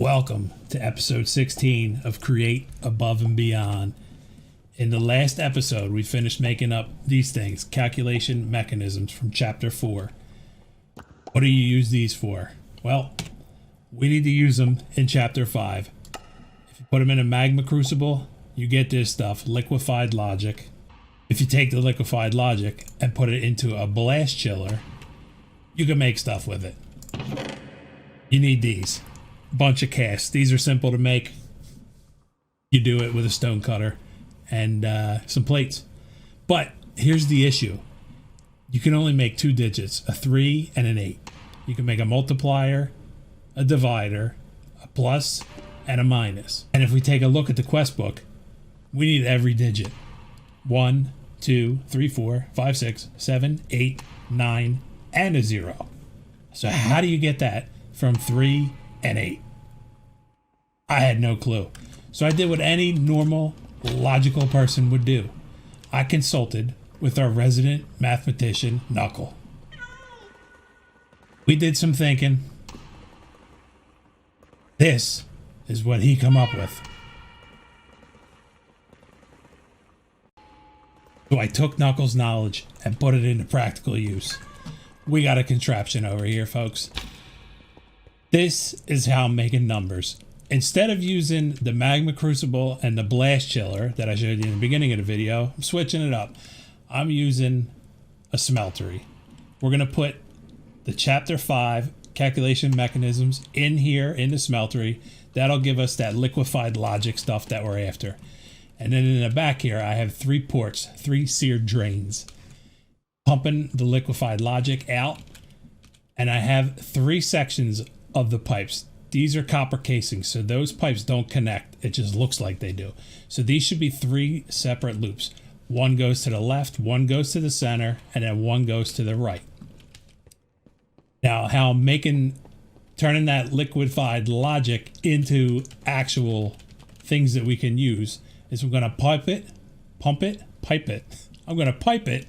Welcome to episode 16 of Create Above and Beyond. In the last episode, we finished making up these things, calculation mechanisms from chapter 4. What do you use these for? Well, we need to use them in chapter 5. If you put them in a magma crucible, you get this stuff, liquefied logic. If you take the liquefied logic and put it into a blast chiller, you can make stuff with it. You need these. Bunch of casts. These are simple to make. You do it with a stone cutter and some plates. But here's the issue. You can only make two digits, a 3 and an 8. You can make a multiplier, a divider, a plus, and a minus. And if we take a look at the quest book, we need every digit. 1, 2, 3, 4, 5, 6, 7, 8, 9, and a 0. So how do you get that from 3 and 8? I had no clue. So I did what any normal, logical person would do. I consulted with our resident mathematician, Knuckle. We did some thinking. This is what he come up with. So I took Knuckles' knowledge and put it into practical use. We got a contraption over here, folks. This is how I'm making numbers. Instead of using the magma crucible and the blast chiller that I showed you in the beginning of the video, I'm switching it up. I'm using a smeltery. We're going to put the chapter 5 calculation mechanisms in here in the smeltery. That'll give us that liquefied logic stuff that we're after. And then in the back here, I have 3 ports, 3 seared drains, pumping the liquefied logic out. And I have 3 sections of the pipes. These are copper casings, so those pipes don't connect. It just looks like they do. So these should be 3 separate loops. One goes to the left, one goes to the center, and then one goes to the right. Now, how I'm turning that liquefied logic into actual things that we can use is we're going to pipe it. I'm going to pipe it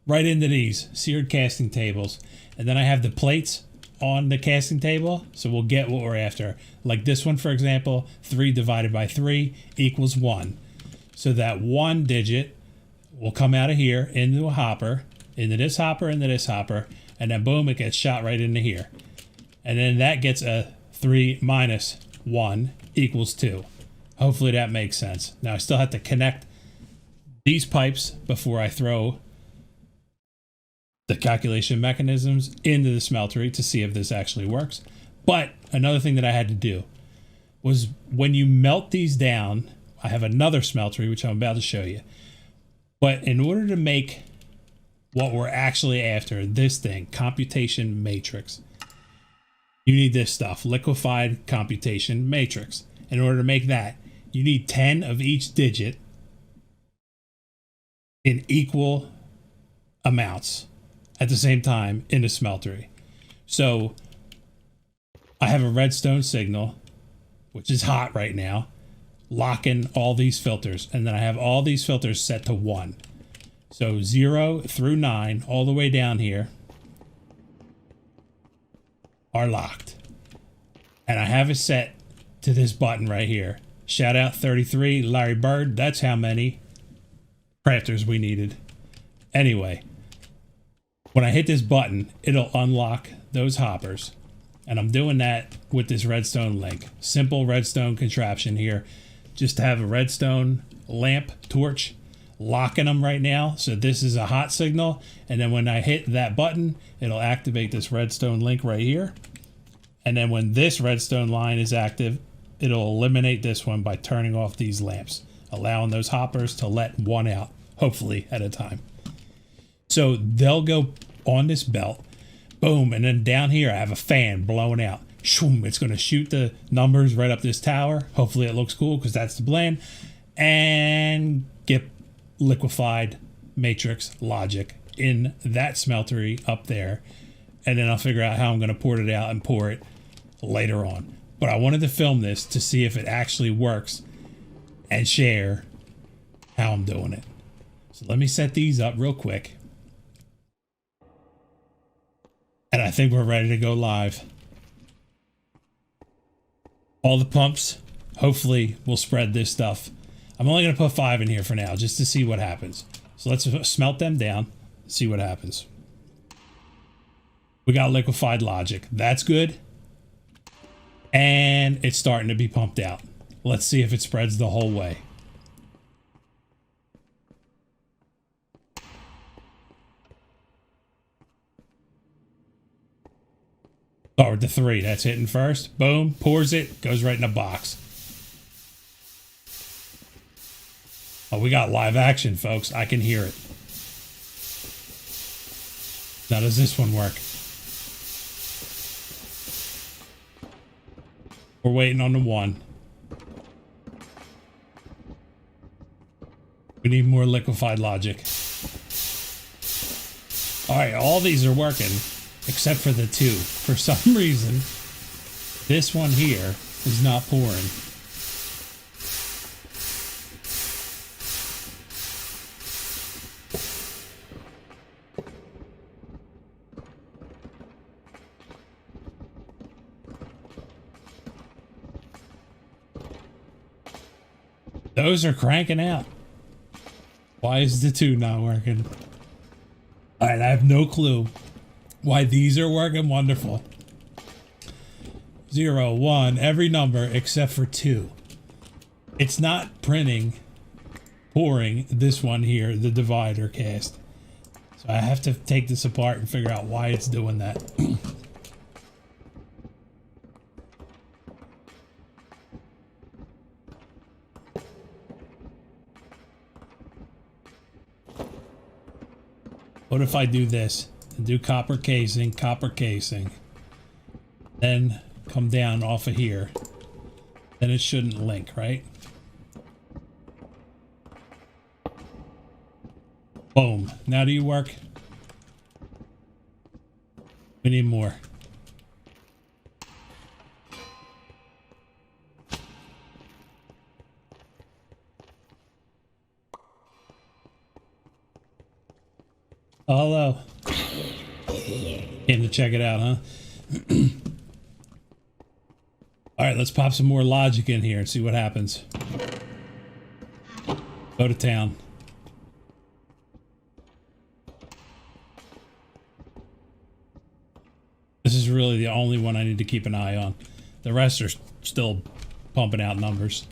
right into these seared casting tables. And then I have the plates on the casting table, so we'll get what we're after. Like this one, for example, 3 divided by 3 equals 1. So that 1 digit will come out of here into a hopper, into this hopper, into this hopper, and then boom, it gets shot right into here. And then that gets a 3 minus 1 equals 2. Hopefully that makes sense. Now I still have to connect these pipes before I throw the calculation mechanisms into the smeltery to see if this actually works. But another thing that I had to do was when you melt these down, I have another smeltery, which I'm about to show you. But in order to make what we're actually after, this thing, Computation Matrix, you need this stuff, Liquefied Computation Matrix. In order to make that, you need 10 of each digit in equal amounts at the same time in the smeltery. So I have a redstone signal, which is hot right now, locking all these filters. And then I have all these filters set to 1. So 0 through 9, all the way down here, are locked. And I have it set to this button right here. Shout out 33, Larry Bird. That's how many crafters we needed. Anyway, when I hit this button, it'll unlock those hoppers. And I'm doing that with this redstone link. Simple redstone contraption here. Just to have a redstone lamp torch locking them right now. So this is a hot signal. And then when I hit that button, it'll activate this redstone link right here. And then when this redstone line is active, it'll eliminate this one by turning off these lamps, allowing those hoppers to let one out, hopefully at a time. So they'll go on this belt, boom, and then down here I have a fan blowing out. Shoom, it's going to shoot the numbers right up this tower. Hopefully it looks cool because that's the plan. And get liquefied matrix logic in that smeltery up there. And then I'll figure out how I'm going to port it out and pour it later on. But I wanted to film this to see if it actually works and share how I'm doing it. So let me set these up real quick. And I think we're ready to go live. All the pumps hopefully will spread this stuff. I'm only going to put 5 in here for now just to see what happens. So let's smelt them down, see what happens. We got liquefied logic. That's good. And it's starting to be pumped out. Let's see if it spreads the whole way. Start with the 3. That's hitting first. Boom. Pours it. Goes right in a box. Oh, we got live action, folks. I can hear it. Now, does this one work? We're waiting on the 1. We need more liquefied logic. Alright, all these are working, except for the 2. For some reason, this one here is not pouring. Those are cranking out. Why is the 2 not working? Alright, I have no clue why these are working wonderful. 0, 1, every number except for 2. It's not pouring this one here, the divider cast. So I have to take this apart and figure out why it's doing that. What if I do this and do copper casing, then come down off of here? Then it shouldn't link, right? Boom. Now do you work? We need more. Hello. Came to check it out, huh? Alright, let's pop some more logic in here and see what happens. Go to town. This is really the only one I need to keep an eye on. The rest are still pumping out numbers.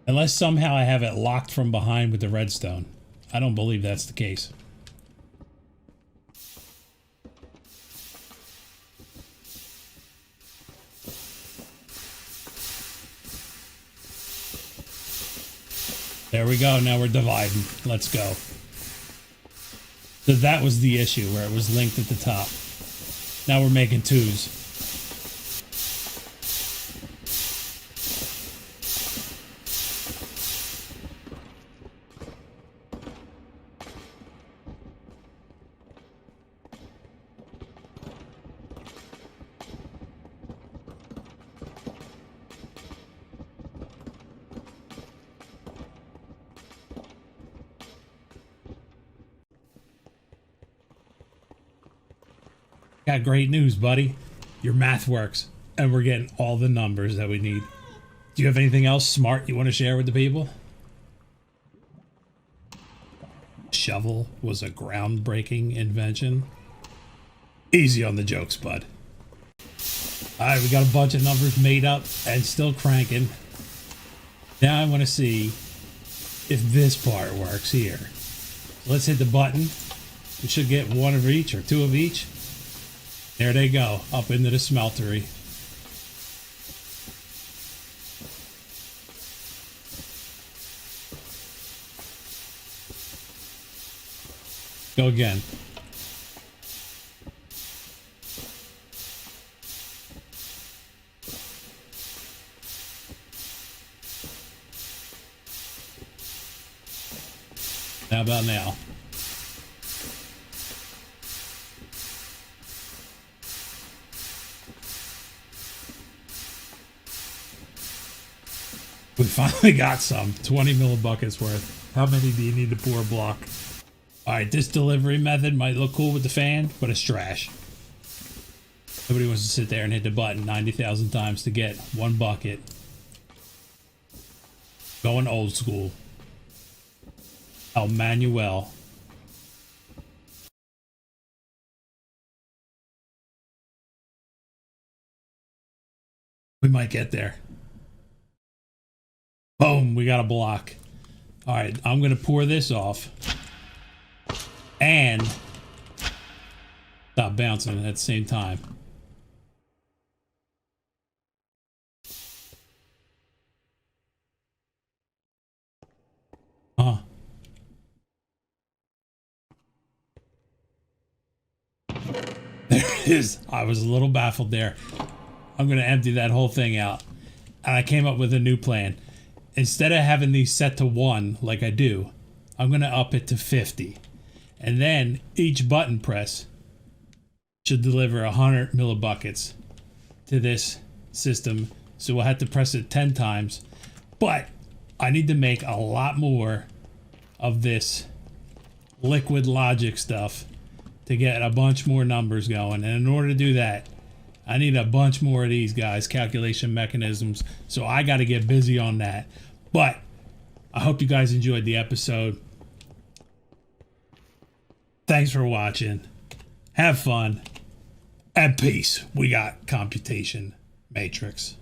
Unless somehow I have it locked from behind with the redstone. I don't believe that's the case. There we go. Now we're dividing. Let's go. So that was the issue where it was linked at the top. Now we're making 2s. Got great news, buddy. Your math works, and we're getting all the numbers that we need. Do you have anything else smart you want to share with the people? Shovel was a groundbreaking invention. Easy on the jokes, bud. Alright, we got a bunch of numbers made up and still cranking. Now I want to see if this part works here. So let's hit the button. We should get 1 of each or 2 of each. There they go, up into the smeltery. Go again. How about now? We finally got some. 20 millibuckets worth. How many do you need to pour a block? Alright, this delivery method might look cool with the fan, but it's trash. Nobody wants to sit there and hit the button 90,000 times to get one bucket. Going old school. El Manuel. We might get there. Boom, we got a block. All right, I'm going to pour this off. And stop bouncing at the same time. Huh. There it is. I was a little baffled there. I'm going to empty that whole thing out. And I came up with a new plan. Instead of having these set to 1 like I do, I'm going to up it to 50. And then each button press should deliver 100 millibuckets to this system. So we'll have to press it 10 times. But I need to make a lot more of this liquid logic stuff to get a bunch more numbers going. And in order to do that, I need a bunch more of these guys, calculation mechanisms. So I got to get busy on that. But I hope you guys enjoyed the episode. Thanks for watching. Have fun. And peace. We got Computation Matrix.